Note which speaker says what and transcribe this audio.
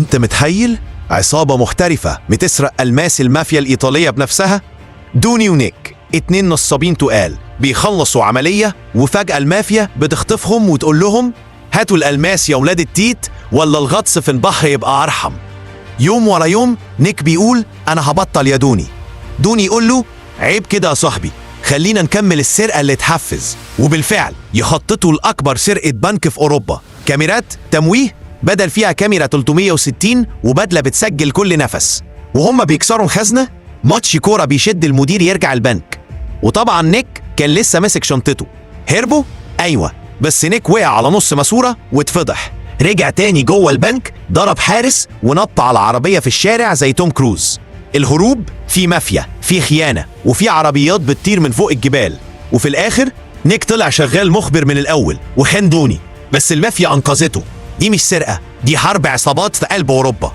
Speaker 1: انت متخيل؟ عصابة محترفة بتسرق ألماس المافيا الإيطالية بنفسها؟ دوني ونيك 2 نصابين تقال بيخلصوا عملية، وفجأة المافيا بتخطفهم وتقول لهم هاتوا الألماس يا ولاد التيت ولا الغطس في البحر يبقى أرحم. يوم ورا يوم نيك بيقول أنا هبطل يا دوني. دوني يقول له عيب كده يا صاحبي، خلينا نكمل السرقة اللي تحفز. وبالفعل يخططوا لأكبر سرقة بنك في أوروبا، كاميرات تمويه بدل فيها كاميرا 360 وبدلة بتسجل كل نفس. وهم بيكسروا الخزنة ماتش كورة بيشد المدير يرجع البنك، وطبعا نيك كان لسه ماسك شنطته. هربوا؟ أيوة، بس نيك وقع على نص ماسورة واتفضح. رجع تاني جوه البنك، ضرب حارس ونط على عربية في الشارع زي توم كروز. الهروب في مافيا، في خيانة، وفي عربيات بتطير من فوق الجبال. وفي الآخر نيك طلع شغال مخبر من الأول وخان دوني، بس المافيا أنقذته. دي مش سرقة، دي حرب عصابات في قلب أوروبا.